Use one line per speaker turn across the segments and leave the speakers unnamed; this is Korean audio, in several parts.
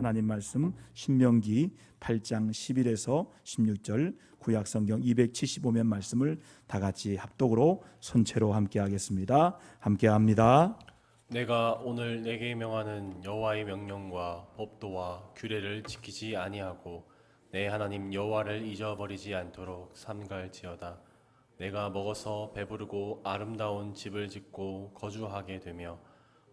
하나님 말씀 신명기 8장 11에서 16절, 구약성경 275면 말씀을 다 같이 합독으로 손채로 함께 하겠습니다. 함께 합니다.
내가 오늘 내게 명하는 여호와의 명령과 법도와 규례를 지키지 아니하고 내 하나님 여호와를 잊어버리지 않도록 삼갈지어다. 내가 먹어서 배부르고 아름다운 집을 짓고 거주하게 되며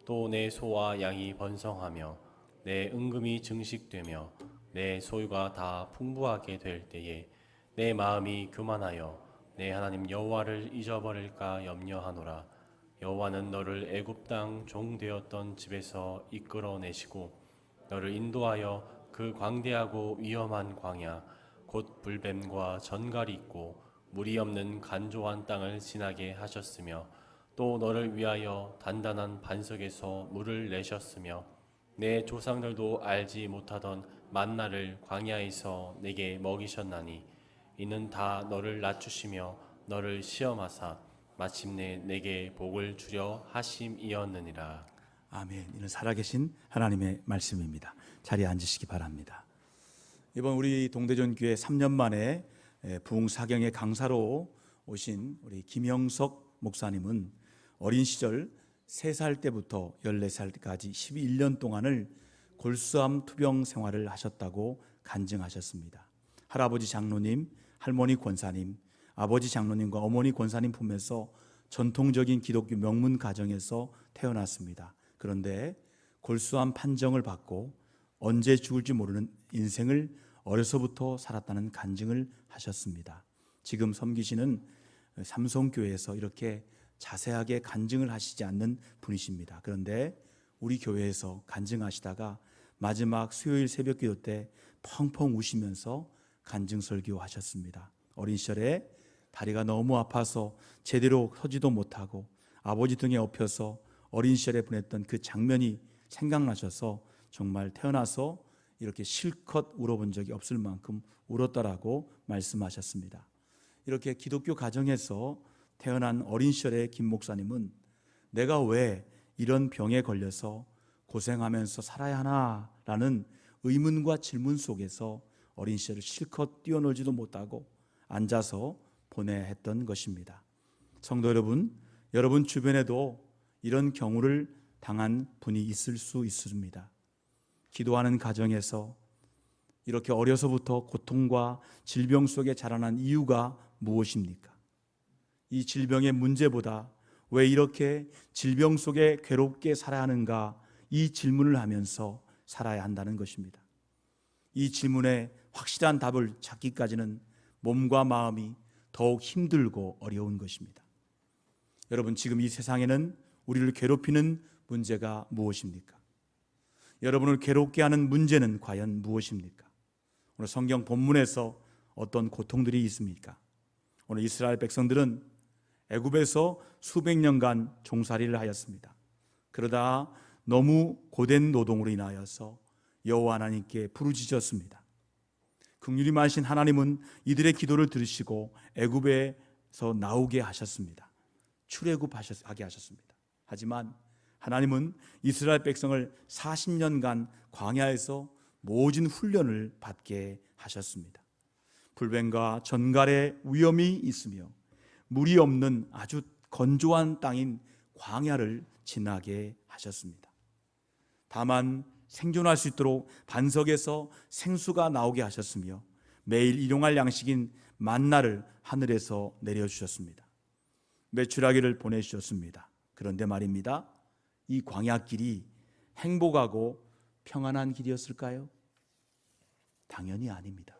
또 내 소와 양이 번성하며 내 은금이 증식되며 내 소유가 다 풍부하게 될 때에 내 마음이 교만하여 내 하나님 여호와를 잊어버릴까 염려하노라. 여호와는 너를 애굽 땅 종 되었던 집에서 이끌어내시고 너를 인도하여 그 광대하고 위험한 광야 곧 불뱀과 전갈이 있고 물이 없는 간조한 땅을 지나게 하셨으며 또 너를 위하여 단단한 반석에서 물을 내셨으며 내 조상들도 알지 못하던 만나를 광야에서 내게 먹이셨나니 이는 다 너를 낮추시며 너를 시험하사 마침내 내게 복을 주려 하심이었느니라.
아멘. 이는 살아계신 하나님의 말씀입니다. 자리에 앉으시기 바랍니다. 이번 우리 동대전 교회 3년 만에 부흥 사경의 강사로 오신 우리 김영석 목사님은 어린 시절 3살 때부터 14살까지 11년 동안을 골수암 투병 생활을 하셨다고 간증하셨습니다. 할아버지 장로님, 할머니 권사님, 아버지 장로님과 어머니 권사님 품에서 전통적인 기독교 명문 가정에서 태어났습니다. 그런데 골수암 판정을 받고 언제 죽을지 모르는 인생을 어려서부터 살았다는 간증을 하셨습니다. 지금 섬기시는 삼성교회에서 이렇게 자세하게 간증을 하시지 않는 분이십니다. 그런데 우리 교회에서 간증하시다가 마지막 수요일 새벽기도 때 펑펑 우시면서 간증 설교하셨습니다. 어린 시절에 다리가 너무 아파서 제대로 서지도 못하고 아버지 등에 엎여서 어린 시절에 보냈던 그 장면이 생각나셔서 정말 태어나서 이렇게 실컷 울어본 적이 없을 만큼 울었다라고 말씀하셨습니다. 이렇게 기독교 가정에서 태어난 어린 시절의 김 목사님은 내가 왜 이런 병에 걸려서 고생하면서 살아야 하나라는 의문과 질문 속에서 어린 시절을 실컷 뛰어놀지도 못하고 앉아서 보내야 했던 것입니다. 성도 여러분, 여러분 주변에도 이런 경우를 당한 분이 있을 수 있습니다. 기도하는 가정에서 이렇게 어려서부터 고통과 질병 속에 자라난 이유가 무엇입니까? 이 질병의 문제보다 왜 이렇게 질병 속에 괴롭게 살아야 하는가, 이 질문을 하면서 살아야 한다는 것입니다. 이 질문에 확실한 답을 찾기까지는 몸과 마음이 더욱 힘들고 어려운 것입니다. 여러분, 지금 이 세상에는 우리를 괴롭히는 문제가 무엇입니까? 여러분을 괴롭게 하는 문제는 과연 무엇입니까? 오늘 성경 본문에서 어떤 고통들이 있습니까? 오늘 이스라엘 백성들은 애굽에서 수백 년간 종살이를 하였습니다. 그러다 너무 고된 노동으로 인하여서 여호와 하나님께 부르짖었습니다. 긍휼이 많으신 하나님은 이들의 기도를 들으시고 애굽에서 나오게 하셨습니다. 출애굽하게 하셨습니다. 하지만 하나님은 이스라엘 백성을 40년간 광야에서 모진 훈련을 받게 하셨습니다. 불뱀과 전갈의 위험이 있으며 물이 없는 아주 건조한 땅인 광야를 지나게 하셨습니다. 다만 생존할 수 있도록 반석에서 생수가 나오게 하셨으며 매일 일용할 양식인 만나를 하늘에서 내려주셨습니다. 메추라기를 보내주셨습니다. 그런데 말입니다, 이 광야길이 행복하고 평안한 길이었을까요? 당연히 아닙니다.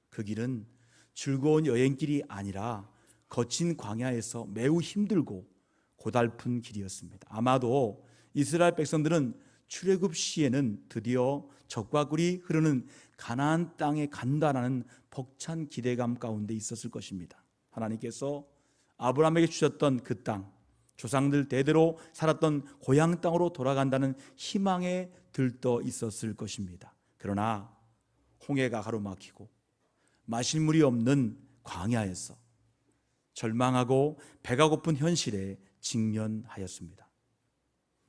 그 길은 즐거운 여행길이 아니라 거친 광야에서 매우 힘들고 고달픈 길이었습니다. 아마도 이스라엘 백성들은 출애굽 시에는 드디어 젖과 꿀이 흐르는 가나안 땅에 간다라는 벅찬 기대감 가운데 있었을 것입니다. 하나님께서 아브라함에게 주셨던 그 땅, 조상들 대대로 살았던 고향 땅으로 돌아간다는 희망에 들떠 있었을 것입니다. 그러나 홍해가 가로막히고 마실 물이 없는 광야에서 절망하고 배가 고픈 현실에 직면하였습니다.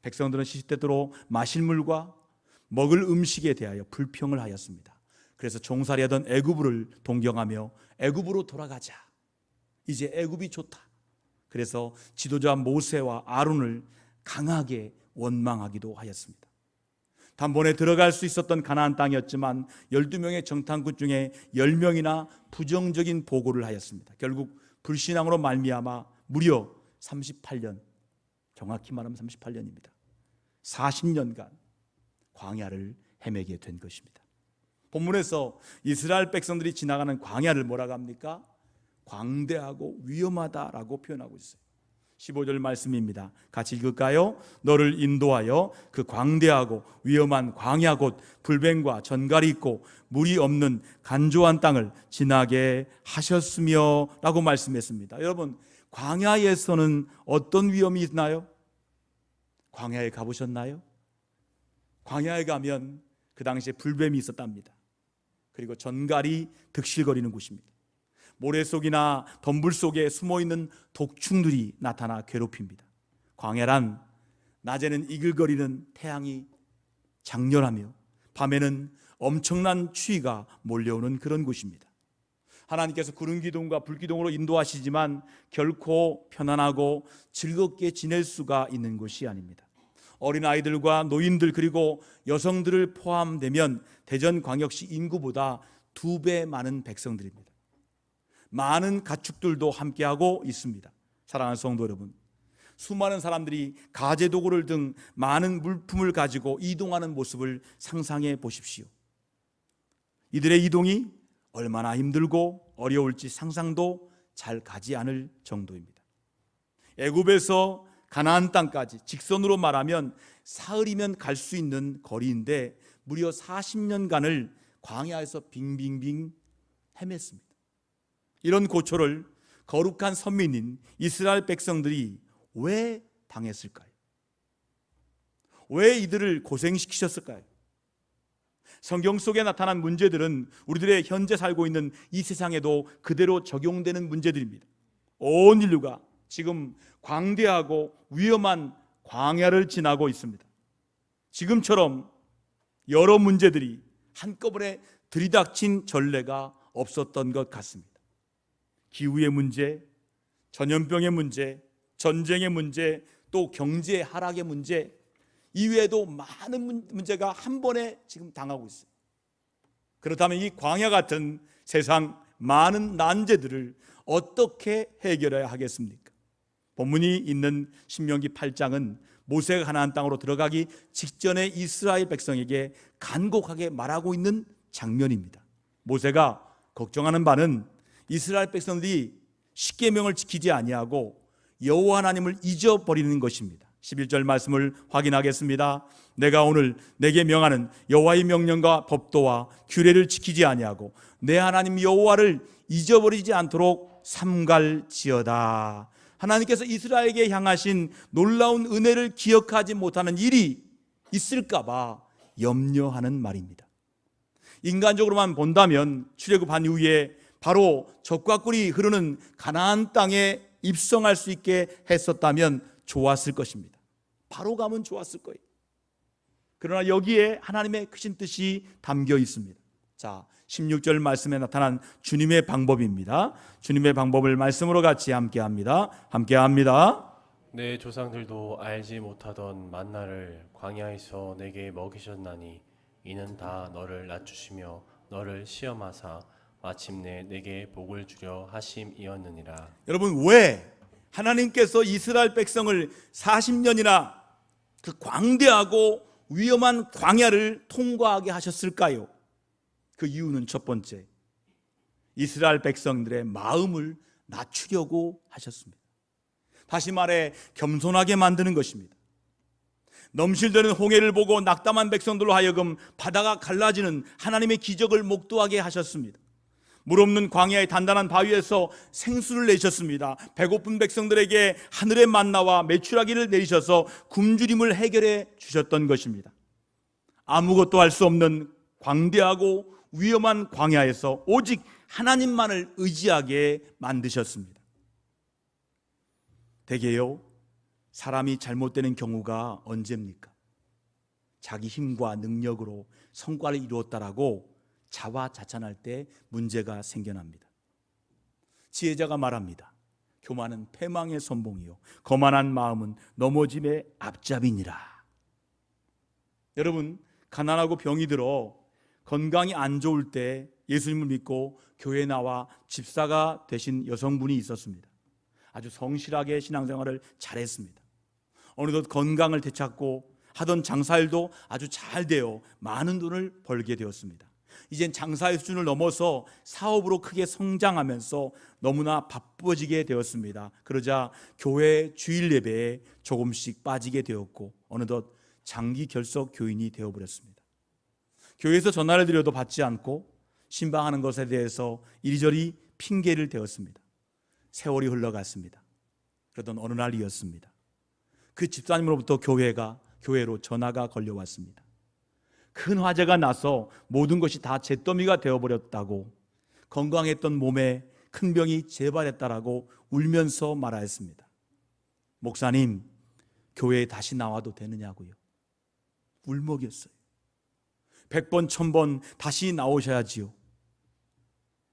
백성들은 시시때때로 마실 물과 먹을 음식에 대하여 불평을 하였습니다. 그래서 종살이하던 애굽을 동경하며 애굽으로 돌아가자. 이제 애굽이 좋다. 그래서 지도자 모세와 아론을 강하게 원망하기도 하였습니다. 단번에 들어갈 수 있었던 가나안 땅이었지만 12명의 정탐꾼 중에 10명이나 부정적인 보고를 하였습니다. 결국 불신앙으로 말미암아 무려 38년, 정확히 말하면 38년입니다. 40년간 광야를 헤매게 된 것입니다. 본문에서 이스라엘 백성들이 지나가는 광야를 뭐라고 합니까? 광대하고 위험하다라고 표현하고 있어요. 15절 말씀입니다. 같이 읽을까요? 너를 인도하여 그 광대하고 위험한 광야 곧 불뱀과 전갈이 있고 물이 없는 간조한 땅을 지나게 하셨으며 라고 말씀했습니다. 여러분, 광야에서는 어떤 위험이 있나요? 광야에 가보셨나요? 광야에 가면 그 당시에 불뱀이 있었답니다. 그리고 전갈이 득실거리는 곳입니다. 모래 속이나 덤불 속에 숨어있는 독충들이 나타나 괴롭힙니다. 광야란 낮에는 이글거리는 태양이 장렬하며 밤에는 엄청난 추위가 몰려오는 그런 곳입니다. 하나님께서 구름 기둥과 불 기둥으로 인도하시지만 결코 편안하고 즐겁게 지낼 수가 있는 곳이 아닙니다. 어린아이들과 노인들 그리고 여성들을 포함되면 대전광역시 인구보다 2배 많은 백성들입니다. 많은 가축들도 함께하고 있습니다. 사랑하는 성도 여러분, 수많은 사람들이 가재도구를 등 많은 물품을 가지고 이동하는 모습을 상상해 보십시오. 이들의 이동이 얼마나 힘들고 어려울지 상상도 잘 가지 않을 정도입니다. 애굽에서 가나안 땅까지 직선으로 말하면 사흘이면 갈 수 있는 거리인데 무려 40년간을 광야에서 빙빙빙 헤맸습니다. 이런 고초를 거룩한 선민인 이스라엘 백성들이 왜 당했을까요? 왜 이들을 고생시키셨을까요? 성경 속에 나타난 문제들은 우리들의 현재 살고 있는 이 세상에도 그대로 적용되는 문제들입니다. 온 인류가 지금 광대하고 위험한 광야를 지나고 있습니다. 지금처럼 여러 문제들이 한꺼번에 들이닥친 전례가 없었던 것 같습니다. 기후의 문제, 전염병의 문제, 전쟁의 문제, 또 경제 하락의 문제, 이외에도 많은 문제가 한 번에 지금 당하고 있어요. 그렇다면 이 광야 같은 세상 많은 난제들을 어떻게 해결해야 하겠습니까? 본문이 있는 신명기 8장은 모세가 가나안 땅으로 들어가기 직전에 이스라엘 백성에게 간곡하게 말하고 있는 장면입니다. 모세가 걱정하는 바는 이스라엘 백성들이 십계명을 지키지 아니하고 여호와 하나님을 잊어버리는 것입니다. 11절 말씀을 확인하겠습니다. 내가 오늘 내게 명하는 여호와의 명령과 법도와 규례를 지키지 아니하고 내 하나님 여호와를 잊어버리지 않도록 삼갈지어다. 하나님께서 이스라엘에게 향하신 놀라운 은혜를 기억하지 못하는 일이 있을까 봐 염려하는 말입니다. 인간적으로만 본다면 출애굽한 이후에 바로 적과 꿀이 흐르는 가나안 땅에 입성할 수 있게 했었다면 좋았을 것입니다. 바로 가면 좋았을 거예요. 그러나 여기에 하나님의 크신 뜻이 담겨 있습니다. 자, 16절 말씀에 나타난 주님의 방법입니다. 주님의 방법을 말씀으로 같이 함께합니다. 함께합니다.
내 조상들도 알지 못하던 만나를 광야에서 내게 먹이셨나니 이는 다 너를 낮추시며 너를 시험하사 마침내 내게 복을 주려 하심이었느니라.
여러분, 왜 하나님께서 이스라엘 백성을 40년이나 그 광대하고 위험한 광야를 통과하게 하셨을까요? 그 이유는 첫 번째, 이스라엘 백성들의 마음을 낮추려고 하셨습니다. 다시 말해 겸손하게 만드는 것입니다. 넘실대는 홍해를 보고 낙담한 백성들로 하여금 바다가 갈라지는 하나님의 기적을 목도하게 하셨습니다. 물 없는 광야의 단단한 바위에서 생수를 내셨습니다. 배고픈 백성들에게 하늘의 만나와 메추라기를 내리셔서 굶주림을 해결해 주셨던 것입니다. 아무것도 할 수 없는 광대하고 위험한 광야에서 오직 하나님만을 의지하게 만드셨습니다. 대개요, 사람이 잘못되는 경우가 언제입니까? 자기 힘과 능력으로 성과를 이루었다라고 자화자찬할 때 문제가 생겨납니다. 지혜자가 말합니다. 교만은 패망의 선봉이요 거만한 마음은 넘어짐의 앞잡이니라. 여러분, 가난하고 병이 들어 건강이 안 좋을 때 예수님을 믿고 교회에 나와 집사가 되신 여성분이 있었습니다. 아주 성실하게 신앙생활을 잘했습니다. 어느덧 건강을 되찾고 하던 장사일도 아주 잘 되어 많은 돈을 벌게 되었습니다. 이젠 장사의 수준을 넘어서 사업으로 크게 성장하면서 너무나 바빠지게 되었습니다. 그러자 교회 주일 예배에 조금씩 빠지게 되었고 어느덧 장기 결석 교인이 되어버렸습니다. 교회에서 전화를 드려도 받지 않고 신방하는 것에 대해서 이리저리 핑계를 대었습니다. 세월이 흘러갔습니다. 그러던 어느 날이었습니다. 그 집사님으로부터 교회로 전화가 걸려왔습니다. 큰 화재가 나서 모든 것이 다 잿더미가 되어버렸다고, 건강했던 몸에 큰 병이 재발했다라고 울면서 말하였습니다. 목사님, 교회에 다시 나와도 되느냐고요. 울먹였어요. 100번 1000번 다시 나오셔야지요.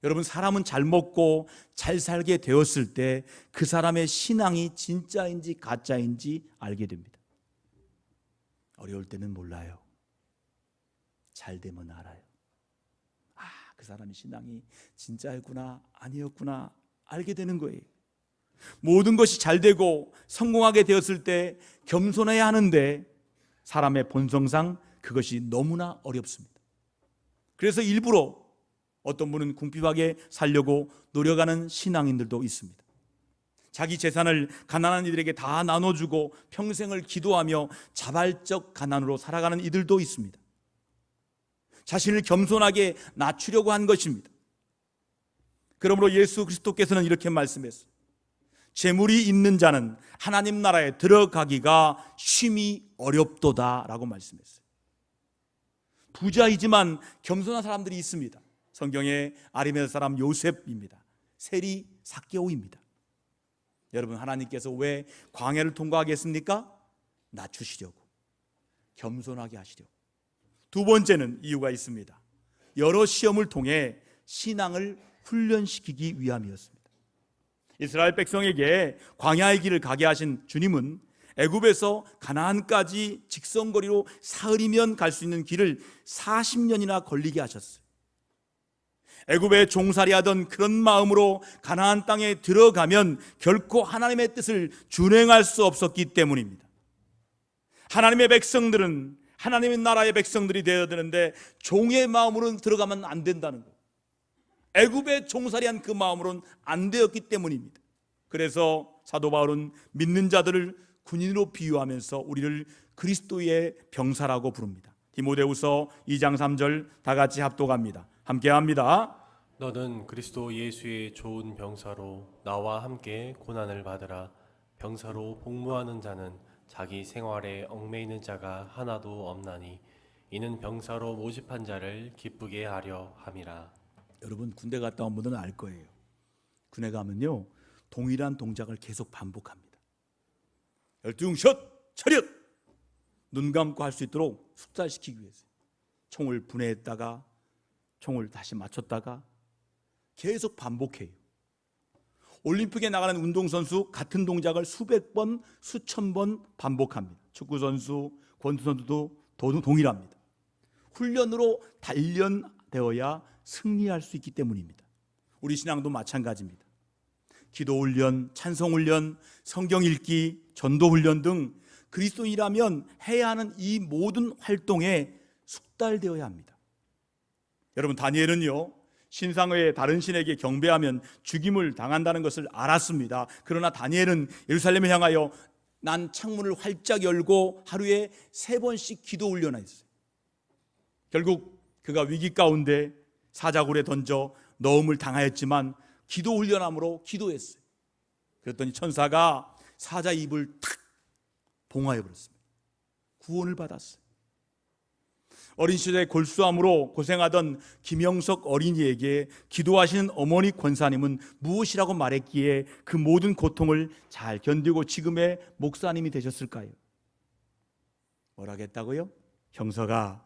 여러분, 사람은 잘 먹고 잘 살게 되었을 때 그 사람의 신앙이 진짜인지 가짜인지 알게 됩니다. 어려울 때는 몰라요. 잘 되면 알아요. 아, 그 사람의 신앙이 진짜였구나 아니었구나 알게 되는 거예요. 모든 것이 잘 되고 성공하게 되었을 때 겸손해야 하는데 사람의 본성상 그것이 너무나 어렵습니다. 그래서 일부러 어떤 분은 궁핍하게 살려고 노력하는 신앙인들도 있습니다. 자기 재산을 가난한 이들에게 다 나눠주고 평생을 기도하며 자발적 가난으로 살아가는 이들도 있습니다. 자신을 겸손하게 낮추려고 한 것입니다. 그러므로 예수 그리스도께서는 이렇게 말씀했어요. 재물이 있는 자는 하나님 나라에 들어가기가 심히 어렵도다 라고 말씀했어요. 부자이지만 겸손한 사람들이 있습니다. 성경의 아리메스 사람 요셉입니다. 세리 삭개오입니다. 여러분, 하나님께서 왜 광야를 통과하겠습니까? 낮추시려고, 겸손하게 하시려고. 두 번째는 이유가 있습니다. 여러 시험을 통해 신앙을 훈련시키기 위함이었습니다. 이스라엘 백성에게 광야의 길을 가게 하신 주님은 애굽에서 가나안까지 직선거리로 사흘이면 갈 수 있는 길을 40년이나 걸리게 하셨어요. 애굽에 종살이하던 그런 마음으로 가나안 땅에 들어가면 결코 하나님의 뜻을 준행할 수 없었기 때문입니다. 하나님의 백성들은 하나님의 나라의 백성들이 되어야 되는데 종의 마음으로는 들어가면 안 된다는 거예요. 애굽에 종살이한 그 마음으로는 안 되었기 때문입니다. 그래서 사도 바울은 믿는 자들을 군인으로 비유하면서 우리를 그리스도의 병사라고 부릅니다. 디모데후서 2장 3절 다 같이 합독합니다. 함께 합니다.
너는 그리스도 예수의 좋은 병사로 나와 함께 고난을 받으라. 병사로 복무하는 자는 자기 생활에 얽매이는 자가 하나도 없나니 이는 병사로 모집한 자를 기쁘게 하려 함이라.
여러분, 군대 갔다 온 분들은 알 거예요. 군에 가면요 동일한 동작을 계속 반복합니다. 열중 샷 차렷, 눈 감고 할 수 있도록 숙달시키기 위해서 총을 분해했다가 총을 다시 맞췄다가 계속 반복해요. 올림픽에 나가는 운동선수 같은 동작을 수백 번, 수천 번 반복합니다. 축구선수, 권투선수도 동일합니다. 훈련으로 단련되어야 승리할 수 있기 때문입니다. 우리 신앙도 마찬가지입니다. 기도훈련, 찬송훈련, 성경 읽기, 전도훈련 등 그리스도인이라면 해야 하는 이 모든 활동에 숙달되어야 합니다. 여러분, 다니엘은요 신상의 다른 신에게 경배하면 죽임을 당한다는 것을 알았습니다. 그러나 다니엘은 예루살렘을 향하여 난 창문을 활짝 열고 하루에 3번씩 기도 훈련했어요. 결국 그가 위기 가운데 사자굴에 던져 넣음을 당하였지만 기도 훈련함으로 기도했어요. 그랬더니 천사가 사자 입을 탁 봉하여 버렸습니다. 구원을 받았어요. 어린 시절에 골수암으로 고생하던 김영석 어린이에게 기도하시는 어머니 권사님은 무엇이라고 말했기에 그 모든 고통을 잘 견디고 지금의 목사님이 되셨을까요? 뭐라겠다고요? 형서가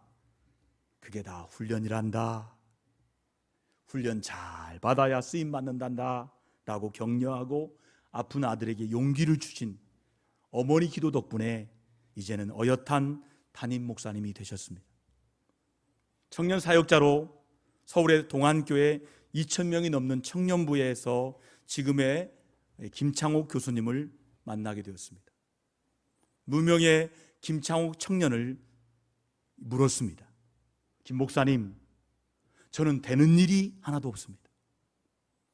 그게 다 훈련이란다. 훈련 잘 받아야 쓰임 받는단다 라고 격려하고 아픈 아들에게 용기를 주신 어머니 기도 덕분에 이제는 어엿한 담임 목사님이 되셨습니다. 청년 사역자로 서울의 동안교회 2,000명이 넘는 청년부에서 지금의 김창옥 교수님을 만나게 되었습니다. 무명의 김창옥 청년을 물었습니다. 김 목사님, 저는 되는 일이 하나도 없습니다.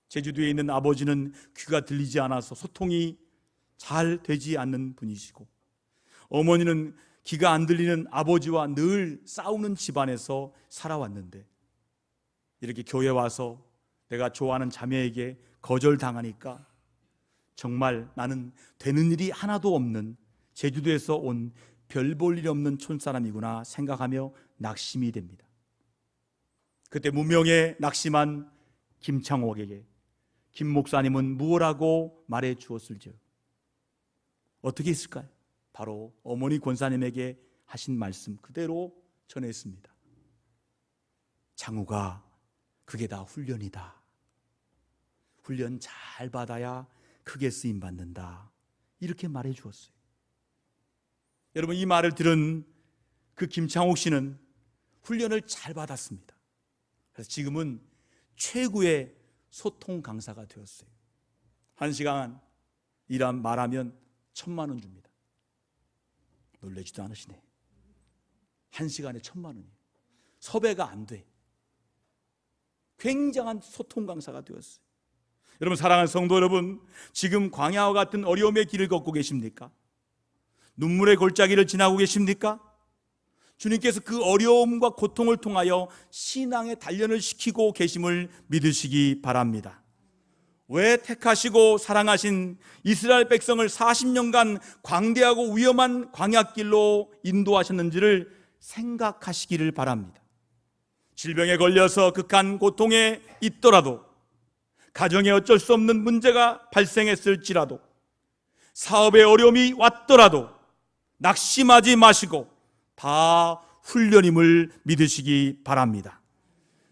제주도에 있는 아버지는 귀가 들리지 않아서 소통이 잘 되지 않는 분이시고, 어머니는 귀가 안 들리는 아버지와 늘 싸우는 집안에서 살아왔는데, 이렇게 교회 와서 내가 좋아하는 자매에게 거절당하니까 정말 나는 되는 일이 하나도 없는 제주도에서 온 별 볼 일 없는 촌사람이구나 생각하며 낙심이 됩니다. 그때 무명에 낙심한 김창옥에게 김 목사님은 무엇라고 말해 주었을지요? 어떻게 했을까요? 바로 어머니 권사님에게 하신 말씀 그대로 전했습니다. 창우가 그게 다 훈련이다. 훈련 잘 받아야 크게 쓰임 받는다. 이렇게 말해 주었어요. 여러분, 이 말을 들은 그 김창옥 씨는 훈련을 잘 받았습니다. 그래서 지금은 최고의 소통 강사가 되었어요. 1시간 일한 말하면 1,000,000원 줍니다. 놀라지도 않으시네. 1시간에 1,000,000원이에요. 섭외가 안 돼. 굉장한 소통 강사가 되었어요. 여러분, 사랑하는 성도 여러분, 지금 광야와 같은 어려움의 길을 걷고 계십니까? 눈물의 골짜기를 지나고 계십니까? 주님께서 그 어려움과 고통을 통하여 신앙의 단련을 시키고 계심을 믿으시기 바랍니다. 왜 택하시고 사랑하신 이스라엘 백성을 40년간 광대하고 위험한 광야길로 인도하셨는지를 생각하시기를 바랍니다. 질병에 걸려서 극한 고통에 있더라도, 가정에 어쩔 수 없는 문제가 발생했을지라도, 사업에 어려움이 왔더라도 낙심하지 마시고 다 훈련임을 믿으시기 바랍니다.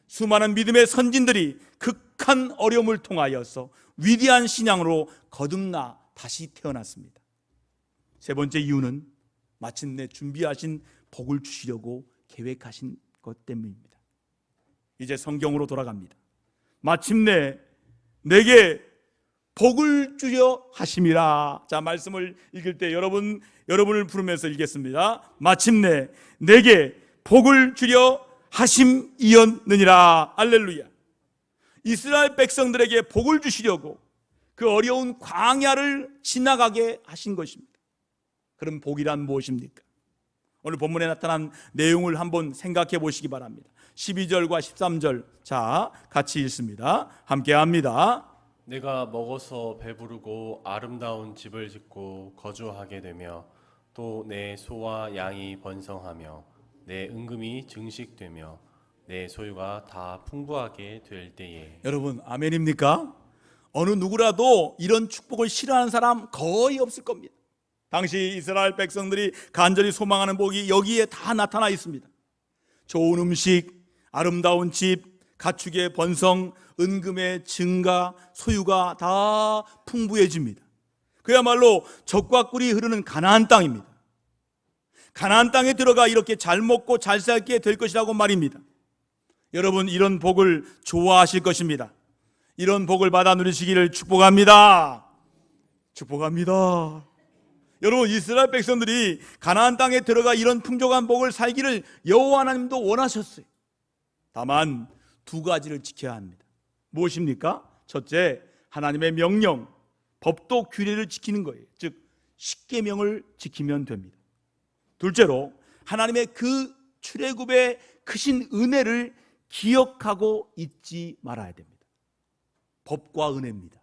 수많은 믿음의 선진들이 극한 어려움을 통하여서 위대한 신앙으로 거듭나 다시 태어났습니다. 세 번째 이유는 마침내 준비하신 복을 주시려고 계획하신 것 때문입니다. 이제 성경으로 돌아갑니다. 마침내 내게 복을 주려 하심이라. 자, 말씀을 읽을 때 여러분을 부르면서 읽겠습니다. 마침내 내게 복을 주려 하심이었느니라. 할렐루야. 이스라엘 백성들에게 복을 주시려고 그 어려운 광야를 지나가게 하신 것입니다. 그럼 복이란 무엇입니까? 오늘 본문에 나타난 내용을 한번 생각해 보시기 바랍니다. 12절과 13절, 자, 같이 읽습니다. 함께 합니다.
내가 먹어서 배부르고 아름다운 집을 짓고 거주하게 되며, 또 내 소와 양이 번성하며 내 은금이 증식되며 내 소유가 다 풍부하게 될 때에.
여러분, 아멘입니까? 어느 누구라도 이런 축복을 싫어하는 사람 거의 없을 겁니다. 당시 이스라엘 백성들이 간절히 소망하는 복이 여기에 다 나타나 있습니다. 좋은 음식, 아름다운 집, 가축의 번성, 은금의 증가, 소유가 다 풍부해집니다. 그야말로 젖과 꿀이 흐르는 가나안 땅입니다. 가나안 땅에 들어가 이렇게 잘 먹고 잘 살게 될 것이라고 말입니다. 여러분, 이런 복을 좋아하실 것입니다. 이런 복을 받아 누리시기를 축복합니다. 축복합니다. 여러분, 이스라엘 백성들이 가나안 땅에 들어가 이런 풍족한 복을 살기를 여호와 하나님도 원하셨어요. 다만 두 가지를 지켜야 합니다. 무엇입니까? 첫째, 하나님의 명령, 법도 규례를 지키는 거예요. 즉, 십계명을 지키면 됩니다. 둘째로, 하나님의 그 출애굽의 크신 은혜를 기억하고 잊지 말아야 됩니다. 법과 은혜입니다.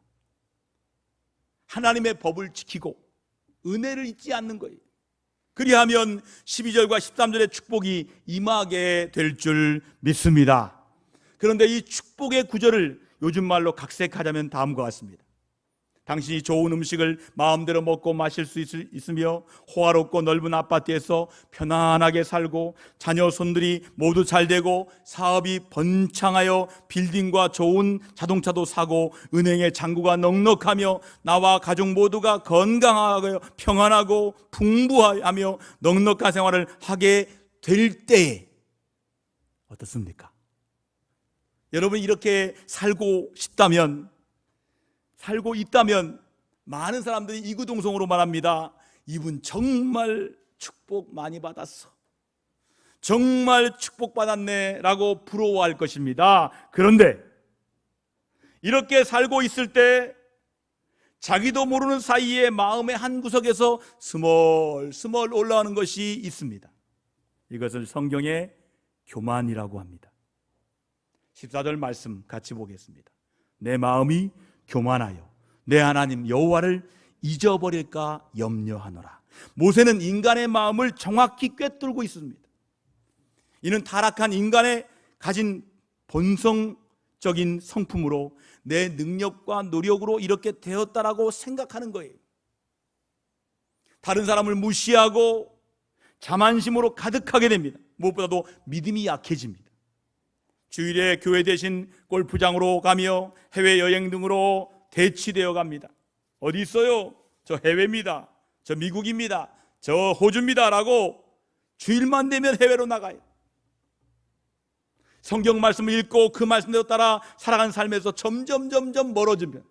하나님의 법을 지키고 은혜를 잊지 않는 거예요. 그리하면 12절과 13절의 축복이 임하게 될 줄 믿습니다. 그런데 이 축복의 구절을 요즘 말로 각색하자면 다음과 같습니다. 당신이 좋은 음식을 마음대로 먹고 마실 수 있으며 호화롭고 넓은 아파트에서 편안하게 살고 자녀 손들이 모두 잘 되고 사업이 번창하여 빌딩과 좋은 자동차도 사고 은행에 잔고가 넉넉하며 나와 가족 모두가 건강하고 평안하고 풍부하며 넉넉한 생활을 하게 될 때에 어떻습니까? 여러분, 이렇게 살고 싶다면, 살고 있다면 많은 사람들이 이구동성으로 말합니다. 이분 정말 축복 많이 받았어, 정말 축복받았네 라고 부러워할 것입니다. 그런데 이렇게 살고 있을 때 자기도 모르는 사이에 마음의 한 구석에서 스멀스멀 올라오는 것이 있습니다. 이것을 성경의 교만이라고 합니다. 14절 말씀 같이 보겠습니다. 내 마음이 교만하여 내 하나님 여호와를 잊어버릴까 염려하노라. 모세는 인간의 마음을 정확히 꿰뚫고 있습니다. 이는 타락한 인간의 가진 본성적인 성품으로 내 능력과 노력으로 이렇게 되었다라고 생각하는 거예요. 다른 사람을 무시하고 자만심으로 가득하게 됩니다. 무엇보다도 믿음이 약해집니다. 주일에 교회 대신 골프장으로 가며 해외여행 등으로 대치되어 갑니다. 어디 있어요? 저 해외입니다, 저 미국입니다, 저 호주입니다 라고 주일만 되면 해외로 나가요. 성경 말씀을 읽고 그 말씀대로 따라 살아가는 삶에서 점점 멀어지면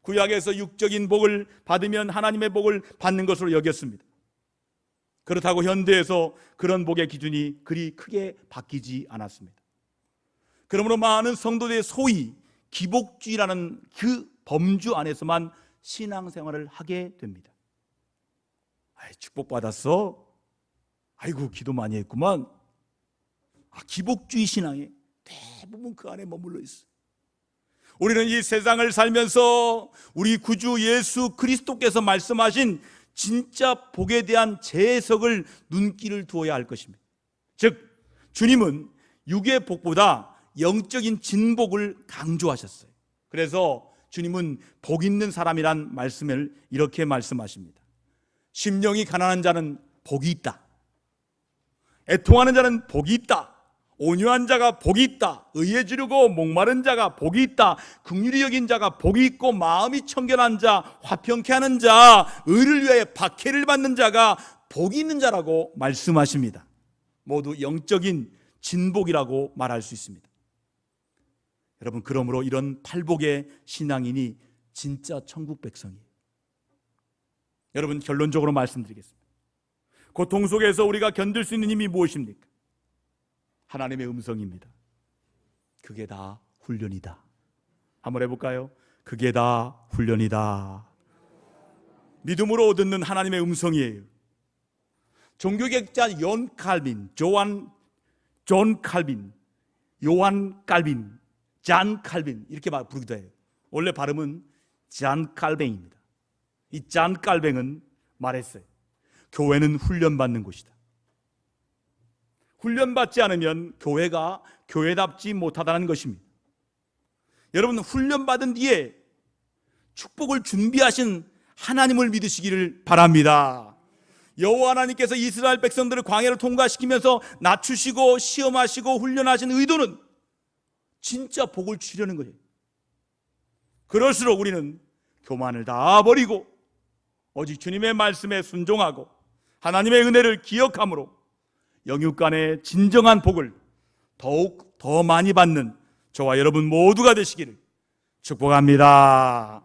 구약에서 육적인 복을 받으면 하나님의 복을 받는 것으로 여겼습니다. 그렇다고 현대에서 그런 복의 기준이 그리 크게 바뀌지 않았습니다. 그러므로 많은 성도들의 소위 기복주의라는 그 범주 안에서만 신앙생활을 하게 됩니다. 축복받았어? 아이고 기도 많이 했구만. 기복주의 신앙에 대부분 그 안에 머물러 있어요. 우리는 이 세상을 살면서 우리 구주 예수 그리스도께서 말씀하신 진짜 복에 대한 재해석을 눈길을 두어야 할 것입니다. 즉 주님은 육의 복보다 영적인 진복을 강조하셨어요. 그래서 주님은 복 있는 사람이란 말씀을 이렇게 말씀하십니다. 심령이 가난한 자는 복이 있다, 애통하는 자는 복이 있다, 온유한 자가 복이 있다, 의에 지르고 목마른 자가 복이 있다, 긍휼히 여긴 자가 복이 있고 마음이 청결한 자, 화평케 하는 자, 의를 위하여 박해를 받는 자가 복이 있는 자라고 말씀하십니다. 모두 영적인 진복이라고 말할 수 있습니다. 여러분, 그러므로 이런 팔복의 신앙인이 진짜 천국 백성이에요. 여러분, 결론적으로 말씀드리겠습니다. 고통 속에서 우리가 견딜 수 있는 힘이 무엇입니까? 하나님의 음성입니다. 그게 다 훈련이다. 한번 해볼까요? 그게 다 훈련이다. 믿음으로 듣는 하나님의 음성이에요. 종교개혁자 존 칼빈, 잔 칼빈 이렇게 부르기도 해요. 원래 발음은 잔 칼뱅입니다. 이 잔 칼뱅은 말했어요. 교회는 훈련받는 곳이다. 훈련받지 않으면 교회가 교회답지 못하다는 것입니다. 여러분, 훈련받은 뒤에 축복을 준비하신 하나님을 믿으시기를 바랍니다. 여호와 하나님께서 이스라엘 백성들을 광야를 통과시키면서 낮추시고 시험하시고 훈련하신 의도는 진짜 복을 주려는 거예요. 그럴수록 우리는 교만을 다 버리고 오직 주님의 말씀에 순종하고 하나님의 은혜를 기억함으로 영육 간의 진정한 복을 더욱 더 많이 받는 저와 여러분 모두가 되시기를 축복합니다.